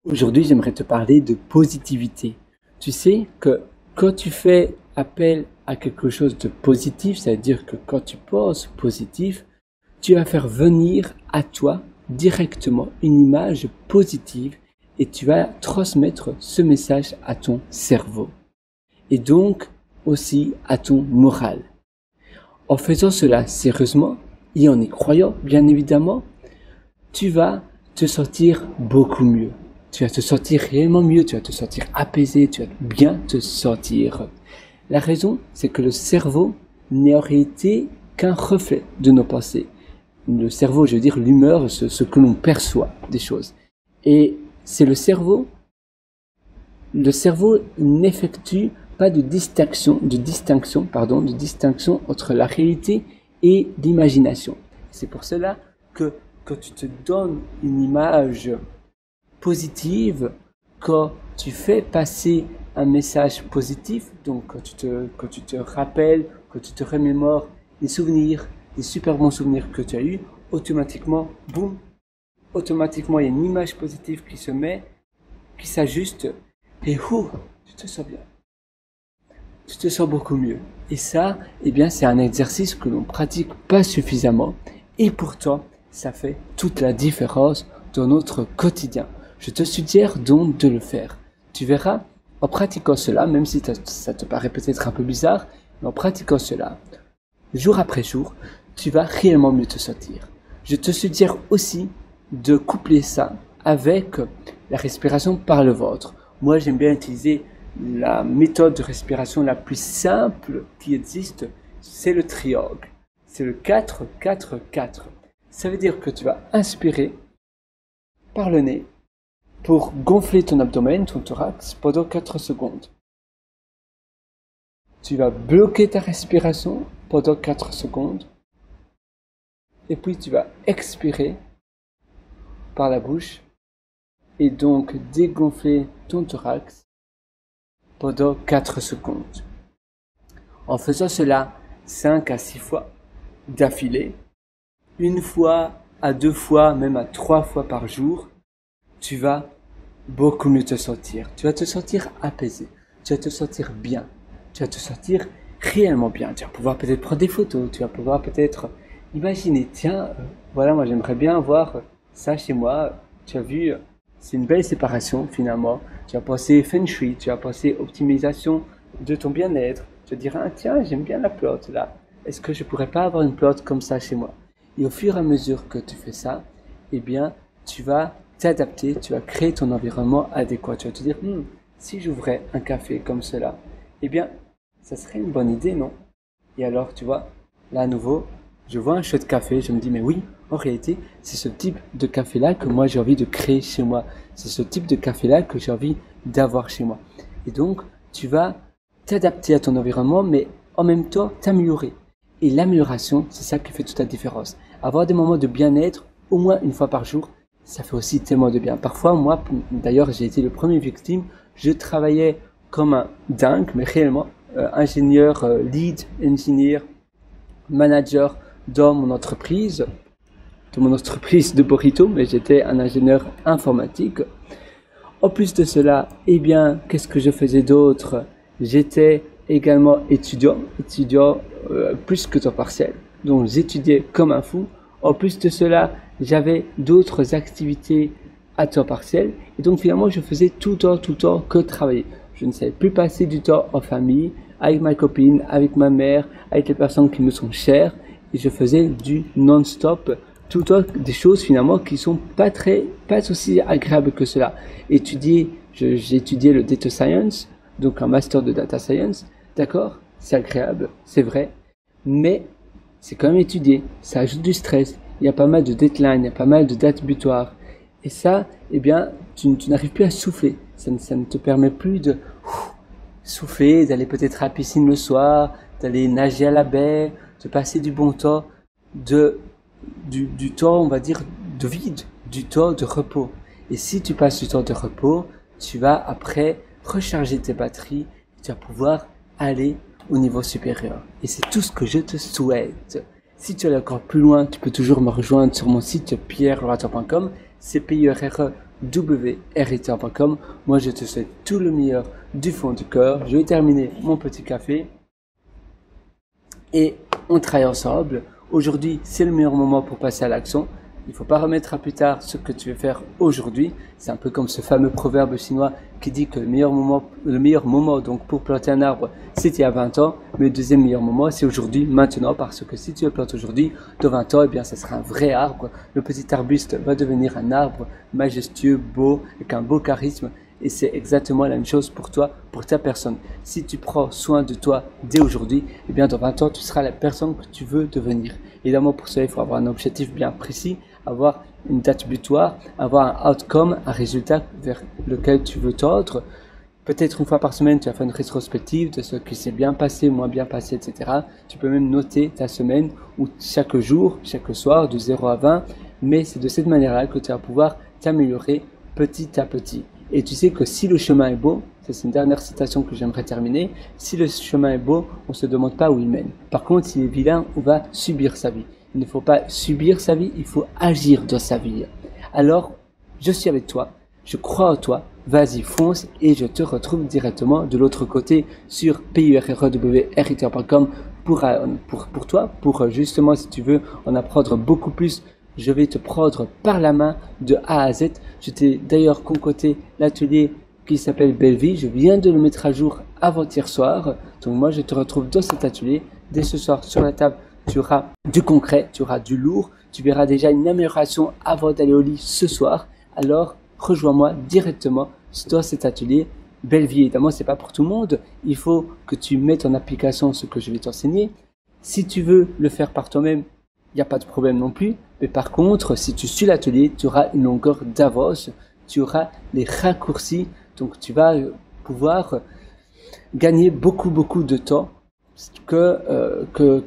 Aujourd'hui, j'aimerais te parler de positivité. Tu sais que quand tu fais appel à quelque chose de positif, c'est-à-dire que quand tu penses positif, tu vas faire venir à toi directement une image positive et tu vas transmettre ce message à ton cerveau et donc aussi à ton moral. En faisant cela sérieusement et en y croyant, bien évidemment, tu vas te sentir beaucoup mieux. Tu vas te sentir réellement mieux, tu vas te sentir apaisé, tu vas bien te sentir. La raison, c'est que le cerveau n'est en réalité qu'un reflet de nos pensées. Le cerveau, je veux dire l'humeur, ce que l'on perçoit des choses. Et c'est le cerveau n'effectue pas de distinction entre la réalité et l'imagination. C'est pour cela que quand tu te donnes une image positive, quand tu fais passer un message positif, donc quand tu te rappelles, quand tu te remémores des souvenirs, des super bons souvenirs que tu as eus, automatiquement, boum, automatiquement il y a une image positive qui se met, qui s'ajuste, et tu te sens bien. Tu te sens beaucoup mieux. Et ça, eh bien, c'est un exercice que l'on pratique pas suffisamment, et pourtant, ça fait toute la différence dans notre quotidien. Je te suggère donc de le faire. Tu verras, en pratiquant cela, même si ça te paraît peut-être un peu bizarre, mais en pratiquant cela, jour après jour, tu vas réellement mieux te sentir. Je te suggère aussi de coupler ça avec la respiration par le ventre. Moi, j'aime bien utiliser la méthode de respiration la plus simple qui existe, c'est le triangle. C'est le 4-4-4. Ça veut dire que tu vas inspirer par le nez pour gonfler ton abdomen, ton thorax, pendant 4 secondes. Tu vas bloquer ta respiration pendant 4 secondes. Et puis tu vas expirer par la bouche et donc dégonfler ton thorax pendant 4 secondes. En faisant cela 5 à 6 fois d'affilée, une fois à 2 fois, même à 3 fois par jour, tu vas beaucoup mieux te sentir. Tu vas te sentir apaisé. Tu vas te sentir bien. Tu vas te sentir réellement bien. Tu vas pouvoir peut-être prendre des photos. Tu vas pouvoir peut-être imaginer, tiens, voilà, moi j'aimerais bien avoir ça chez moi. Tu as vu, c'est une belle séparation finalement. Tu vas penser feng shui, tu vas penser optimisation de ton bien-être. Tu vas dire, ah, tiens, j'aime bien la plante là. Est-ce que je pourrais pas avoir une plante comme ça chez moi? Et au fur et à mesure que tu fais ça, eh bien, tu vas t'adapter, tu vas créer ton environnement adéquat. Tu vas te dire, si j'ouvrais un café comme cela, eh bien, ça serait une bonne idée, non? Et alors, tu vois, là à nouveau, je vois un shot de café, je me dis, mais oui, en réalité, c'est ce type de café-là que moi j'ai envie de créer chez moi. C'est ce type de café-là que j'ai envie d'avoir chez moi. Et donc, tu vas t'adapter à ton environnement, mais en même temps t'améliorer. Et l'amélioration, c'est ça qui fait toute la différence. Avoir des moments de bien-être, au moins une fois par jour, ça fait aussi tellement de bien. Parfois, moi, d'ailleurs, j'ai été le premier victime. Je travaillais comme un dingue, mais réellement, ingénieur, lead engineer, manager dans mon entreprise de burrito, mais j'étais un ingénieur informatique. En plus de cela, eh bien, qu'est-ce que je faisais d'autre? J'étais également étudiant plus que temps partiel. Donc, j'étudiais comme un fou. En plus de cela, j'avais d'autres activités à temps partiel. Et donc, finalement, je faisais tout le temps que travailler. Je ne savais plus passer du temps en famille, avec ma copine, avec ma mère, avec les personnes qui me sont chères. Et je faisais du non-stop, tout le temps des choses finalement qui sont pas aussi agréables que cela. J'ai étudié le data science, donc un master de data science. D'accord? C'est agréable, c'est vrai. Mais c'est quand même étudié, ça ajoute du stress, il y a pas mal de deadlines, il y a pas mal de dates butoirs. Et ça, eh bien, tu n'arrives plus à souffler. Ça ne te permet plus de souffler, d'aller peut-être à la piscine le soir, d'aller nager à la baie, de passer du bon temps, du temps, on va dire, de vide, du temps de repos. Et si tu passes du temps de repos, tu vas après recharger tes batteries, tu vas pouvoir aller au niveau supérieur. Et c'est tout ce que je te souhaite. Si tu es encore plus loin, tu peux toujours me rejoindre sur mon site pierrelorateur.com, CPIERRE www.heriteur.com. Moi, je te souhaite tout le meilleur du fond du cœur. Je vais terminer mon petit café et on travaille ensemble. Aujourd'hui, c'est le meilleur moment pour passer à l'action. Il ne faut pas remettre à plus tard ce que tu veux faire aujourd'hui. C'est un peu comme ce fameux proverbe chinois qui dit que le meilleur moment donc pour planter un arbre, c'était il y a 20 ans. Mais le deuxième meilleur moment, c'est aujourd'hui, maintenant. Parce que si tu le plantes aujourd'hui, dans 20 ans, eh bien, ça sera un vrai arbre. Le petit arbuste va devenir un arbre majestueux, beau, avec un beau charisme. Et c'est exactement la même chose pour toi, pour ta personne. Si tu prends soin de toi dès aujourd'hui, eh bien, dans 20 ans, tu seras la personne que tu veux devenir. Évidemment, pour cela, il faut avoir un objectif bien précis, avoir une date butoir, avoir un outcome, un résultat vers lequel tu veux tendre. Peut-être une fois par semaine, tu vas faire une rétrospective de ce qui s'est bien passé, moins bien passé, etc. Tu peux même noter ta semaine ou chaque jour, chaque soir, de 0 à 20. Mais c'est de cette manière-là que tu vas pouvoir t'améliorer petit à petit. Et tu sais que si le chemin est beau, c'est une dernière citation que j'aimerais terminer, si le chemin est beau, on ne se demande pas où il mène. Par contre, s'il est vilain, on va subir sa vie. Il ne faut pas subir sa vie, il faut agir dans sa vie. Alors, je suis avec toi, je crois en toi, vas-y fonce et je te retrouve directement de l'autre côté sur purewriter.com pour toi, pour justement si tu veux en apprendre beaucoup plus. Je vais te prendre par la main de A à Z. Je t'ai d'ailleurs concocté l'atelier qui s'appelle Belle Vie. Je viens de le mettre à jour avant-hier soir. Donc moi, je te retrouve dans cet atelier. Dès ce soir, sur la table, tu auras du concret, tu auras du lourd. Tu verras déjà une amélioration avant d'aller au lit ce soir. Alors, rejoins-moi directement dans cet atelier. Belle Vie, évidemment, c'est pas pour tout le monde. Il faut que tu mettes en application ce que je vais t'enseigner. Si tu veux le faire par toi-même, il n'y a pas de problème non plus. Mais par contre, si tu suis l'atelier, tu auras une longueur d'avance, tu auras les raccourcis, donc tu vas pouvoir gagner beaucoup de temps que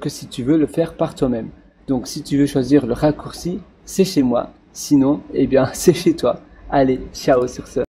si tu veux le faire par toi-même. Donc si tu veux choisir le raccourci, c'est chez moi. Sinon, eh bien, c'est chez toi. Allez, ciao sur ce.